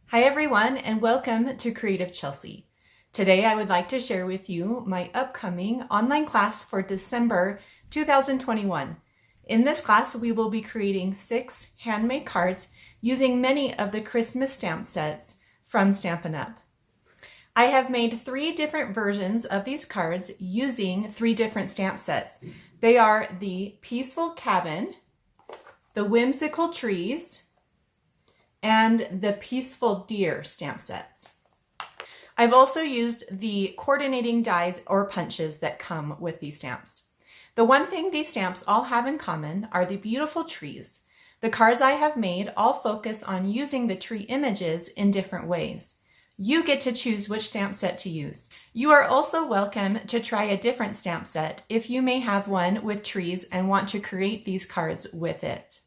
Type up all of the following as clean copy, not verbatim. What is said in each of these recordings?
Hi everyone, and welcome to Creative Chelsea. Today I would like to share with you my upcoming online class for December 2021. In this class, we will be creating 6 handmade cards using many of the Christmas stamp sets from Stampin' Up. I have made 3 different versions of these cards using 3 different stamp sets. They are the Peaceful Cabin, the Whimsical Trees, and the Peaceful Deer stamp sets. I've also used the coordinating dies or punches that come with these stamps. The one thing these stamps all have in common are the beautiful trees. The cards I have made all focus on using the tree images in different ways. You get to choose which stamp set to use. You are also welcome to try a different stamp set if you may have one with trees and want to create these cards with it.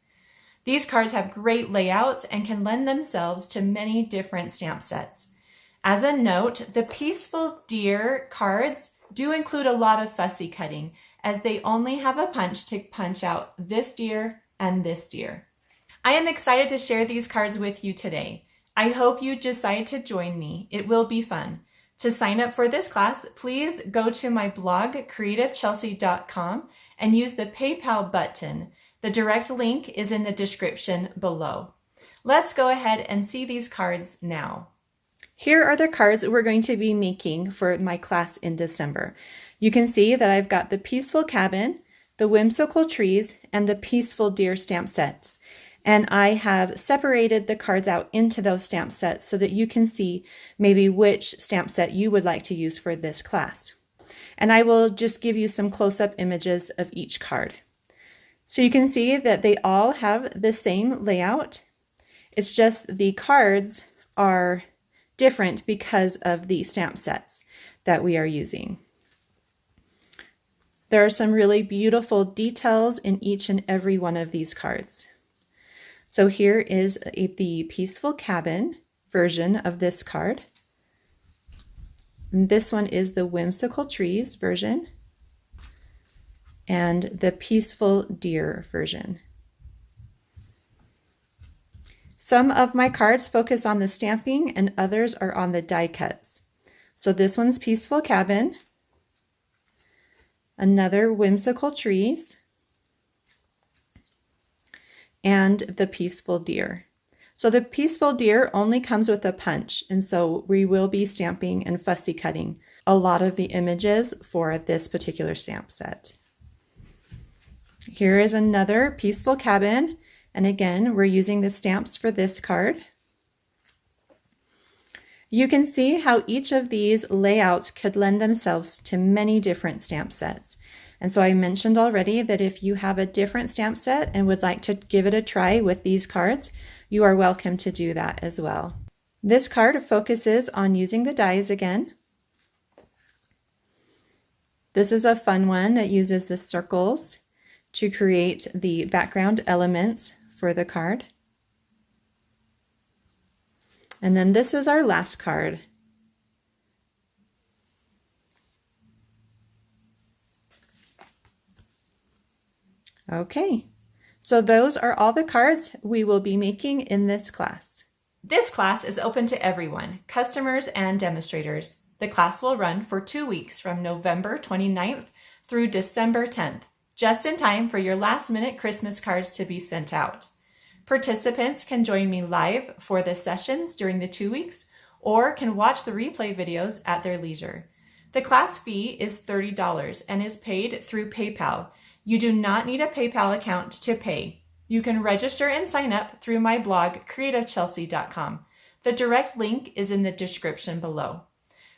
These cards have great layouts and can lend themselves to many different stamp sets. As a note, the Peaceful Deer cards do include a lot of fussy cutting, as they only have a punch to punch out this deer and this deer. I am excited to share these cards with you today. I hope you decide to join me. It will be fun. To sign up for this class, please go to my blog, creativechelsea.com, and use the PayPal button. The direct link is in the description below. Let's go ahead and see these cards now. Here are the cards we're going to be making for my class in December. You can see that I've got the Peaceful Cabin, the Whimsical Trees, and the Peaceful Deer stamp sets. And I have separated the cards out into those stamp sets so that you can see maybe which stamp set you would like to use for this class. And I will just give you some close-up images of each card. So you can see that they all have the same layout. It's just the cards are different because of the stamp sets that we are using. There are some really beautiful details in each and every one of these cards. So here is the Peaceful Cabin version of this card. And this one is the Whimsical Trees version, and the Peaceful Deer version. Some of my cards focus on the stamping and others are on the die cuts. So this one's Peaceful Cabin, another Whimsical Trees, and the Peaceful Deer. So the Peaceful Deer only comes with a punch, and so we will be stamping and fussy cutting a lot of the images for this particular stamp set. Here is another Peaceful Cabin, and again, we're using the stamps for this card. You can see how each of these layouts could lend themselves to many different stamp sets. And so I mentioned already that if you have a different stamp set and would like to give it a try with these cards, you are welcome to do that as well. This card focuses on using the dies again. This is a fun one that uses the circles to create the background elements for the card. And then this is our last card. Okay, so those are all the cards we will be making in this class. This class is open to everyone, customers and demonstrators. The class will run for 2 weeks from November 29th through December 10th. Just in time for your last-minute Christmas cards to be sent out. Participants can join me live for the sessions during the 2 weeks or can watch the replay videos at their leisure. The class fee is $30 and is paid through PayPal. You do not need a PayPal account to pay. You can register and sign up through my blog, creativechelsea.com. The direct link is in the description below.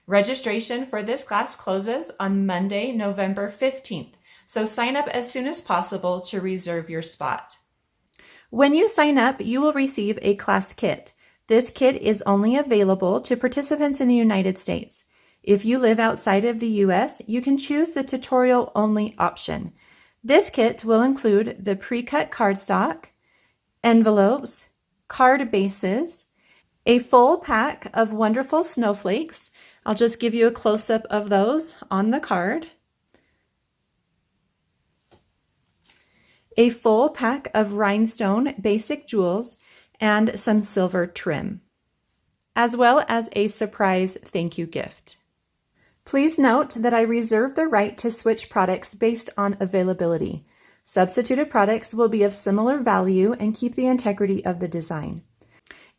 Registration for this class closes on Monday, November 15th. So sign up as soon as possible to reserve your spot. When you sign up, you will receive a class kit. This kit is only available to participants in the United States. If you live outside of the US, you can choose the tutorial only option. This kit will include the pre-cut cardstock, envelopes, card bases, a full pack of wonderful snowflakes. I'll just give you a close-up of those on the card. A full pack of rhinestone basic jewels, and some silver trim. as well as a surprise thank you gift. Please note that I reserve the right to switch products based on availability. Substituted products will be of similar value and keep the integrity of the design.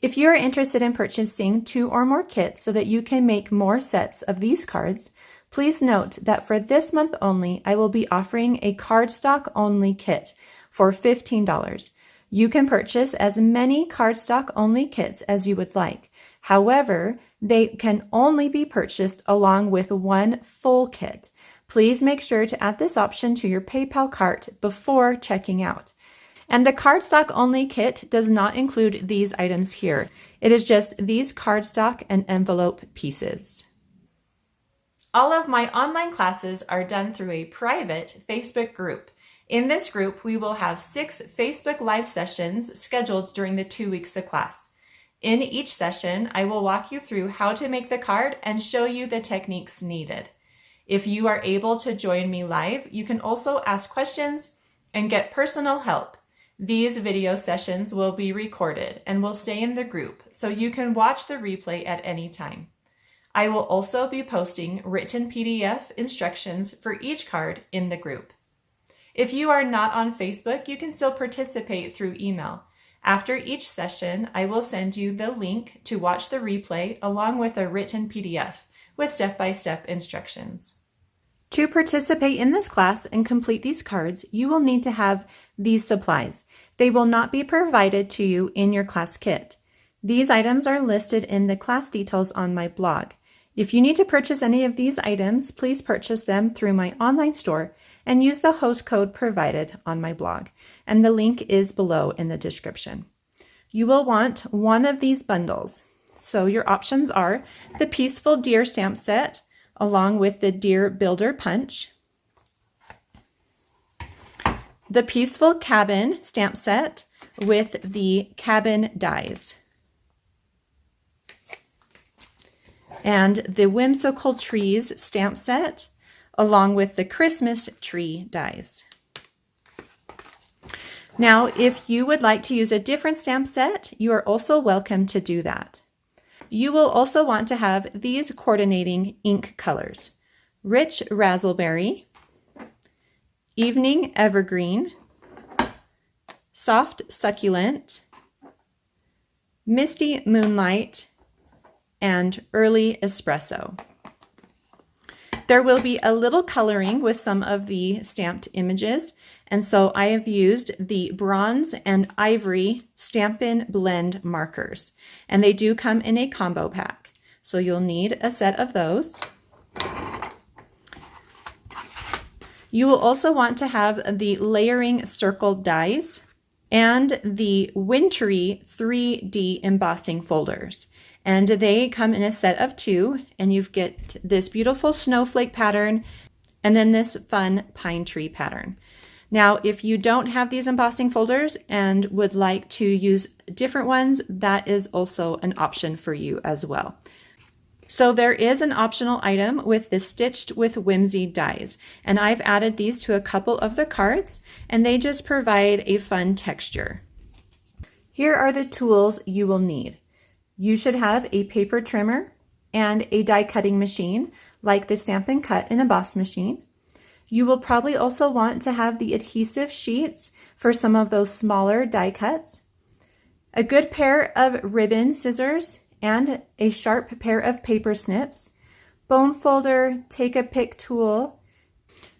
If you are interested in purchasing 2 or more kits so that you can make more sets of these cards, please note that for this month only, I will be offering a cardstock only kit for $15. You can purchase as many cardstock only kits as you would like. However, they can only be purchased along with 1 full kit. Please make sure to add this option to your PayPal cart before checking out. And the cardstock only kit does not include these items here. It is just these cardstock and envelope pieces. All of my online classes are done through a private Facebook group. In this group, we will have 6 Facebook Live sessions scheduled during the 2 weeks of class. In each session, I will walk you through how to make the card and show you the techniques needed. If you are able to join me live, you can also ask questions and get personal help. These video sessions will be recorded and will stay in the group, so you can watch the replay at any time. I will also be posting written PDF instructions for each card in the group. If you are not on Facebook, you can still participate through email. After each session, I will send you the link to watch the replay along with a written PDF with step-by-step instructions. To participate in this class and complete these cards, you will need to have these supplies. They will not be provided to you in your class kit. These items are listed in the class details on my blog. If you need to purchase any of these items, please purchase them through my online store and use the host code provided on my blog, and the link is below in the description. You will want one of these bundles. So your options are the Peaceful Deer stamp set, along with the Deer Builder Punch, the Peaceful Cabin stamp set with the cabin dies, and the Whimsical Trees stamp set, along with the Christmas tree dies. Now, if you would like to use a different stamp set, you are also welcome to do that. You will also want to have these coordinating ink colors: Rich Razzleberry, Evening Evergreen, Soft Succulent, Misty Moonlight, and Early Espresso. There will be a little coloring with some of the stamped images, and so I have used the Bronze and Ivory Stampin' Blend markers, and they do come in a combo pack. So you'll need a set of those. You will also want to have the Layering Circle dies and the Wintry 3D embossing folders. And they come in a set of 2, and you get this beautiful snowflake pattern and then this fun pine tree pattern. Now, if you don't have these embossing folders and would like to use different ones, that is also an option for you as well. So there is an optional item with the Stitched with Whimsy dies, and I've added these to a couple of the cards, and they just provide a fun texture. Here are the tools you will need. You should have a paper trimmer and a die cutting machine like the Stampin' Cut and Emboss machine. You will probably also want to have the adhesive sheets for some of those smaller die cuts, a good pair of ribbon scissors, and a sharp pair of paper snips, bone folder, take a pick tool,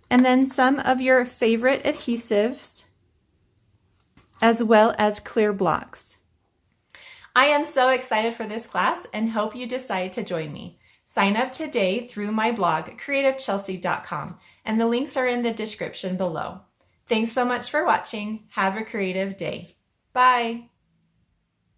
and then some of your favorite adhesives, as well as clear blocks. I am so excited for this class and hope you decide to join me. Sign up today through my blog, creativechelsea.com, and the links are in the description below. Thanks so much for watching. Have a creative day. Bye.